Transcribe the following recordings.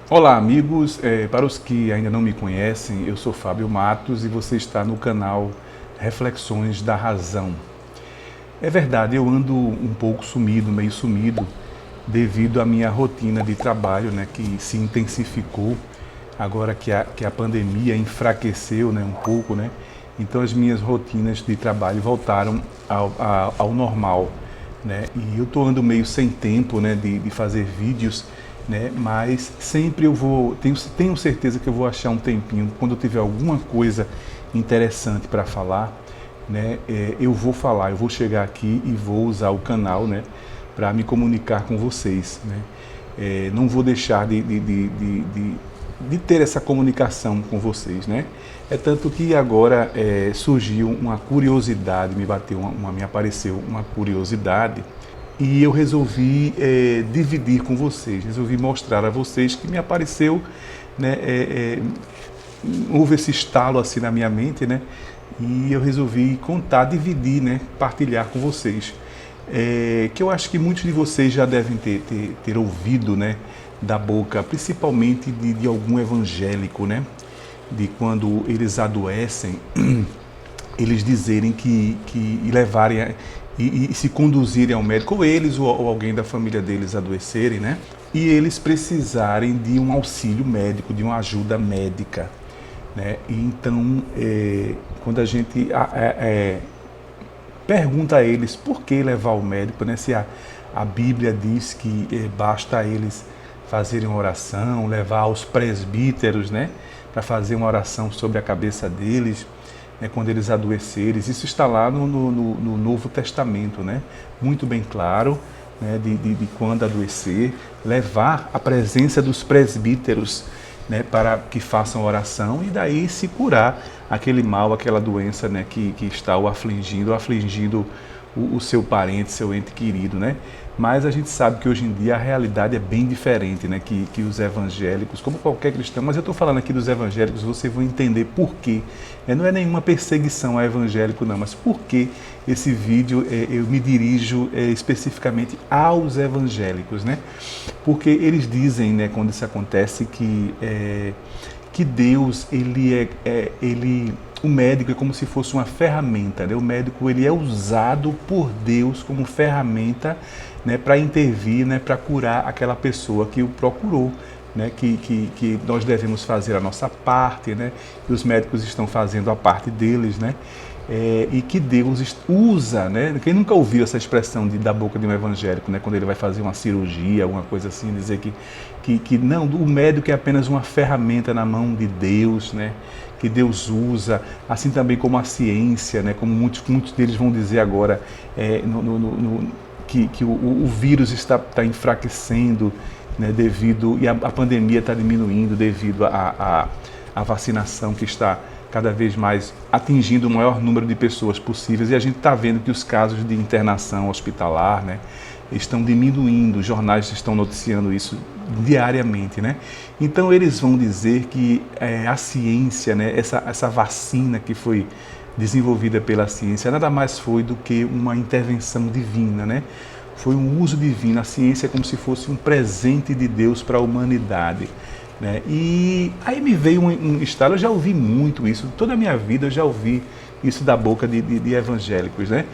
Olá, amigos. Para os que ainda não me conhecem, eu sou Fábio Matos e você está no canal Reflexões da Razão. É verdade, eu ando um pouco sumido, meio sumido, devido à minha rotina de trabalho, né, que se intensificou agora que a pandemia enfraqueceu, né, um pouco, né? Então as minhas rotinas de trabalho voltaram ao normal, né? E eu estou ando meio sem tempo, né, de fazer vídeos, né? Mas sempre eu tenho certeza que eu vou achar um tempinho quando eu tiver alguma coisa interessante para falar, né? Eu vou falar, eu vou chegar aqui e vou usar o canal, né, para me comunicar com vocês, né? Não vou deixar de ter essa comunicação com vocês, né? É tanto que agora surgiu uma curiosidade, me apareceu uma curiosidade e eu resolvi dividir com vocês, resolvi mostrar a vocês que me apareceu, né? Houve esse estalo assim na minha mente, né? E eu resolvi contar, dividir, né? Partilhar com vocês. Que eu acho que muitos de vocês já devem ter ouvido, né? Da boca, principalmente de algum evangélico, né? De quando eles adoecem, eles dizerem e levarem e se conduzirem ao médico, ou eles ou alguém da família deles adoecerem, né? E eles precisarem de um auxílio médico, de uma ajuda médica, né? E então, quando a gente pergunta a eles por que levar ao médico, né? Se a Bíblia diz que basta eles fazerem uma oração, levar aos presbíteros, né? Para fazer uma oração sobre a cabeça deles, né? Quando eles adoecerem. Isso está lá no Novo Testamento, né? Muito bem claro, né? De quando adoecer, levar a presença dos presbíteros, né, para que façam oração e daí se curar aquele mal, aquela doença, né, que está o afligindo o seu parente, seu ente querido, né? Mas a gente sabe que hoje em dia a realidade é bem diferente, né, que os evangélicos, como qualquer cristão, mas eu estou falando aqui dos evangélicos, vocês vão entender por quê. Não é nenhuma perseguição a evangélico, não, mas por que esse vídeo eu me dirijo especificamente aos evangélicos, né? Porque eles dizem, né, quando isso acontece, que Deus, o médico é como se fosse uma ferramenta, né? O médico ele é usado por Deus como ferramenta, né, para intervir, né, para curar aquela pessoa que o procurou, né, que nós devemos fazer a nossa parte, né, e os médicos estão fazendo a parte deles, né, e que Deus usa, né? Quem nunca ouviu essa expressão da boca de um evangélico, né? Quando ele vai fazer uma cirurgia, alguma coisa assim, dizer que não, o médico é apenas uma ferramenta na mão de Deus, né? Que Deus usa, assim também como a ciência, né? Como muitos deles vão dizer agora, que o vírus está enfraquecendo, né? E a pandemia está diminuindo devido à vacinação que está cada vez mais atingindo o maior número de pessoas possíveis, e a gente está vendo que os casos de internação hospitalar, né, estão diminuindo, os jornais estão noticiando isso diariamente, né? Então eles vão dizer que a ciência, né, essa vacina que foi desenvolvida pela ciência, nada mais foi do que uma intervenção divina, né? Foi um uso divino, a ciência é como se fosse um presente de Deus para a humanidade, né? E aí me veio um estalo, eu já ouvi muito isso, toda a minha vida eu já ouvi isso da boca de evangélicos, né?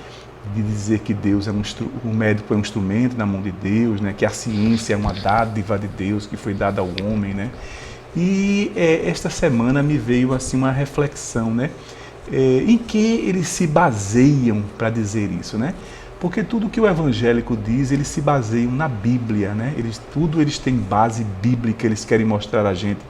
De dizer que Deus o médico é um instrumento na mão de Deus, né? Que a ciência é uma dádiva de Deus que foi dada ao homem, né? E esta semana me veio assim uma reflexão, né? Em que eles se baseiam para dizer isso, né? Porque tudo que o evangélico diz, eles se baseiam na Bíblia, né? Eles têm base bíblica, eles querem mostrar a gente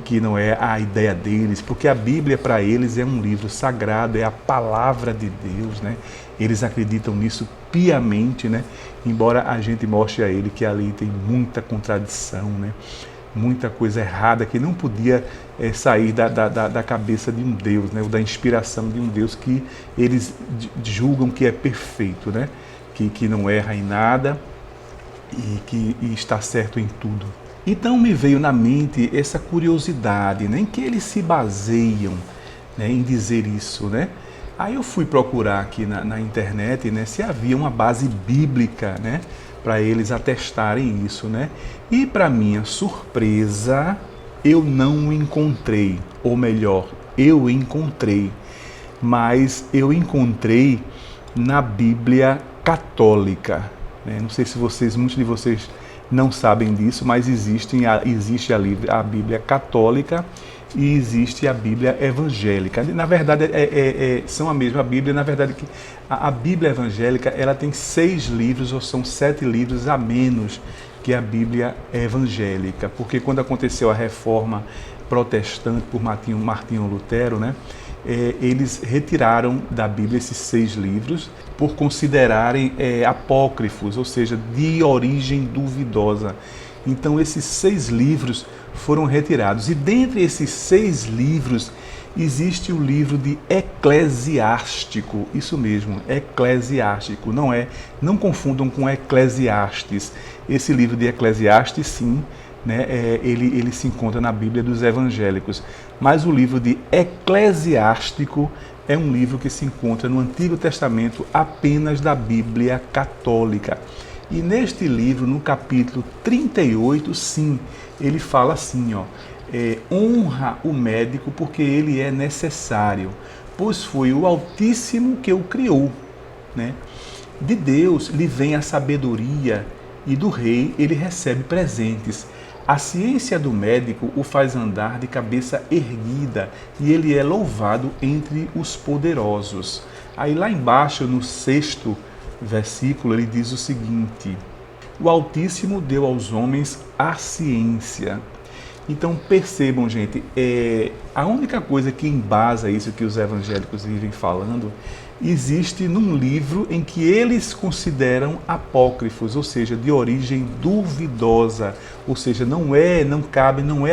que não é a ideia deles, porque a Bíblia para eles é um livro sagrado, é a palavra de Deus, né? Eles acreditam nisso piamente, né? Embora a gente mostre a ele que ali tem muita contradição, né? Muita coisa errada que não podia sair da cabeça de um Deus, né? Ou da inspiração de um Deus que eles julgam que é perfeito, né? Que não erra em nada e está certo em tudo. Então me veio na mente essa curiosidade, né? Em que eles se baseiam, né, em dizer isso, né? Aí eu fui procurar aqui na internet, né, se havia uma base bíblica, né, para eles atestarem isso, né? E para minha surpresa, eu não encontrei, ou melhor, eu encontrei, mas eu encontrei na Bíblia Católica, né? Não sei se muitos de vocês não sabem disso, mas existe a Bíblia Católica e existe a Bíblia Evangélica. Na verdade, são a mesma Bíblia. Na verdade, que a Bíblia Evangélica ela tem 6 livros ou são 7 livros a menos que a Bíblia Evangélica, porque quando aconteceu a Reforma Protestante por Martinho Lutero, né, eles retiraram da Bíblia esses 6 livros por considerarem apócrifos, ou seja, de origem duvidosa. Então esses 6 livros foram retirados. E dentre esses 6 livros existe o livro de Eclesiástico. Isso mesmo, Eclesiástico. Não confundam com Eclesiastes. Esse livro de Eclesiastes, sim, né, ele se encontra na Bíblia dos evangélicos. Mas o livro de Eclesiástico é um livro que se encontra no Antigo Testamento apenas da Bíblia Católica. E neste livro, no capítulo 38, sim, ele fala assim, ó, honra o médico porque ele é necessário, pois foi o Altíssimo que o criou, né? De Deus lhe vem a sabedoria e do rei ele recebe presentes. A ciência do médico o faz andar de cabeça erguida e ele é louvado entre os poderosos. Aí lá embaixo, no 6º versículo, ele diz o seguinte: o Altíssimo deu aos homens a ciência. Então percebam, gente, a única coisa que embasa isso que os evangélicos vivem falando existe num livro em que eles consideram apócrifos, ou seja, de origem duvidosa, ou seja, não é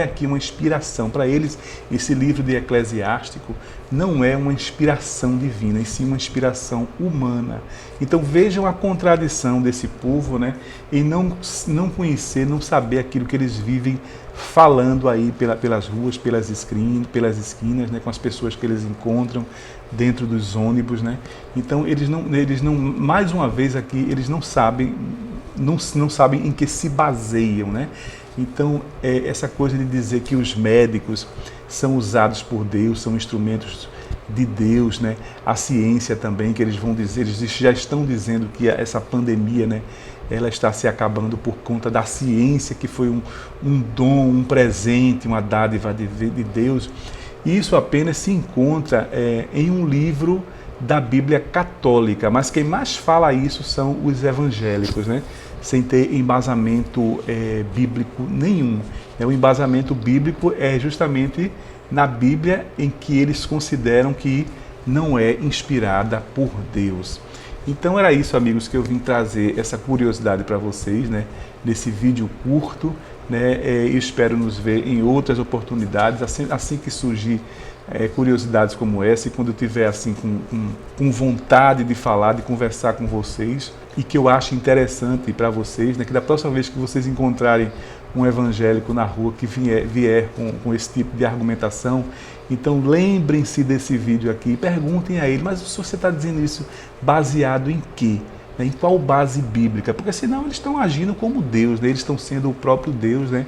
aqui uma inspiração. Para eles, esse livro de Eclesiástico não é uma inspiração divina, e sim uma inspiração humana. Então vejam a contradição desse povo, né, em não conhecer, não saber aquilo que eles vivem falando aí pelas ruas, pelas esquinas, né, com as pessoas que eles encontram dentro dos ônibus, né? Então eles não, mais uma vez aqui, eles não sabem em que se baseiam, né? Então essa coisa de dizer que os médicos são usados por Deus, são instrumentos de Deus, né? A ciência também, que eles vão dizer, eles já estão dizendo que essa pandemia, né, ela está se acabando por conta da ciência, que foi um dom, um presente, uma dádiva de Deus. E isso apenas se encontra em um livro da Bíblia Católica, mas quem mais fala isso são os evangélicos, né? Sem ter embasamento bíblico nenhum. O embasamento bíblico é justamente na Bíblia, em que eles consideram que não é inspirada por Deus. Então era isso, amigos, que eu vim trazer essa curiosidade para vocês, né, nesse vídeo curto, né? Eu espero nos ver em outras oportunidades, assim que surgir curiosidades como essa, e quando eu tiver assim com vontade de falar, de conversar com vocês, e que eu acho interessante para vocês, né, que da próxima vez que vocês encontrarem um evangélico na rua que vier com esse tipo de argumentação, então lembrem-se desse vídeo aqui e perguntem a ele, mas se você está dizendo isso baseado em quê? Em qual base bíblica? Porque senão eles estão agindo como Deus, né? Eles estão sendo o próprio Deus, né?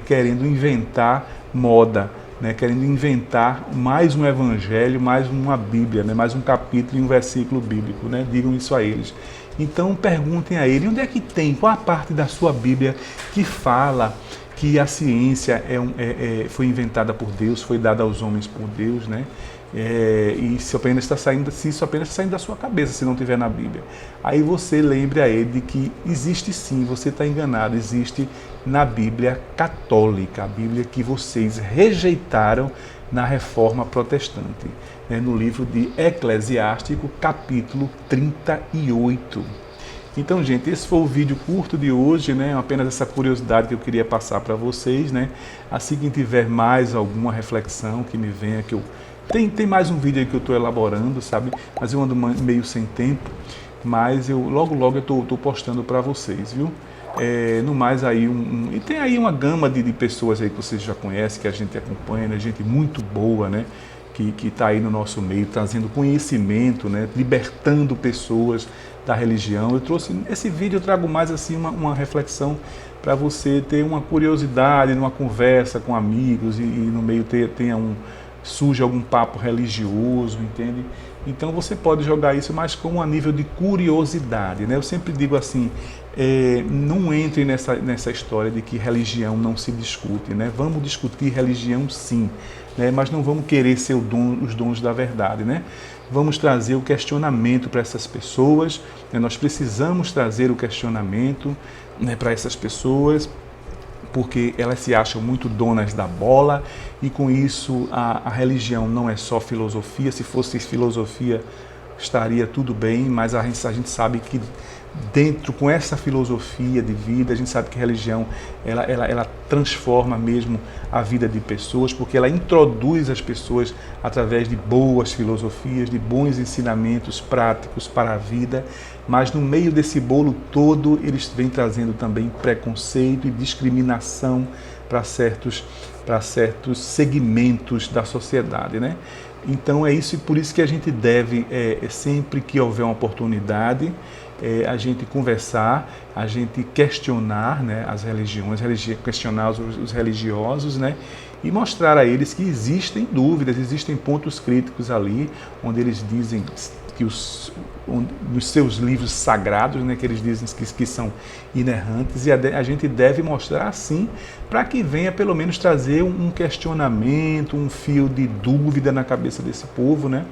Querendo inventar moda, né? Querendo inventar mais um evangelho, mais uma Bíblia, né? Mais um capítulo e um versículo bíblico, né? Digam isso a eles. Então perguntem a ele, onde é que tem, qual a parte da sua Bíblia que fala que a ciência foi inventada por Deus, foi dada aos homens por Deus, né? E se isso apenas está saindo da sua cabeça, se não tiver na Bíblia. Aí você lembre a ele de que existe sim, você está enganado, existe na Bíblia Católica, a Bíblia que vocês rejeitaram na Reforma Protestante, né, no livro de Eclesiástico, capítulo 38. Então, gente, esse foi o vídeo curto de hoje, né? Apenas essa curiosidade que eu queria passar para vocês, né? Assim que tiver mais alguma reflexão que me venha, que eu tem mais um vídeo aí que eu estou elaborando, sabe? Mas eu ando meio sem tempo, mas logo eu estou postando para vocês, viu? No mais aí e tem aí uma gama de pessoas aí que vocês já conhecem, que a gente acompanha, né? Gente muito boa, né? que está aí no nosso meio, trazendo conhecimento, né, libertando pessoas da religião. Eu trouxe esse vídeo, eu trago mais assim uma reflexão para você ter uma curiosidade numa conversa com amigos e no meio surge algum papo religioso, entende? Então você pode jogar isso mais como a nível de curiosidade, né? Eu sempre digo assim, não entre nessa história de que religião não se discute, né? Vamos discutir religião sim, né? Mas não vamos querer ser os donos da verdade, né? Vamos trazer o questionamento para essas pessoas, né? Nós precisamos trazer o questionamento, né, para essas pessoas, porque elas se acham muito donas da bola e com isso a religião não é só filosofia. Se fosse filosofia estaria tudo bem, mas a gente sabe que dentro, com essa filosofia de vida, a gente sabe que a religião ela transforma mesmo a vida de pessoas, porque ela introduz as pessoas através de boas filosofias, de bons ensinamentos práticos para a vida, mas no meio desse bolo todo eles vêm trazendo também preconceito e discriminação para certos segmentos da sociedade, né? Então é isso, e por isso que a gente deve, sempre que houver uma oportunidade, a gente conversar, a gente questionar, né, as religiões, questionar os religiosos, né, e mostrar a eles que existem dúvidas, existem pontos críticos ali, onde eles dizem que nos seus livros sagrados, né, que eles dizem que são inerrantes, e a gente deve mostrar sim, para que venha pelo menos trazer um questionamento, um fio de dúvida na cabeça desse povo, né,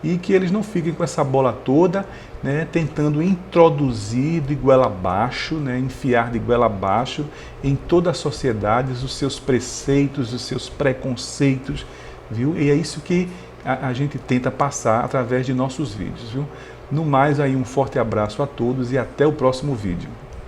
e que eles não fiquem com essa bola toda, né, tentando introduzir de goela abaixo, né, enfiar de goela abaixo em toda a sociedade os seus preceitos, os seus preconceitos, viu? E é isso que a gente tenta passar através de nossos vídeos, viu? No mais, aí um forte abraço a todos e até o próximo vídeo.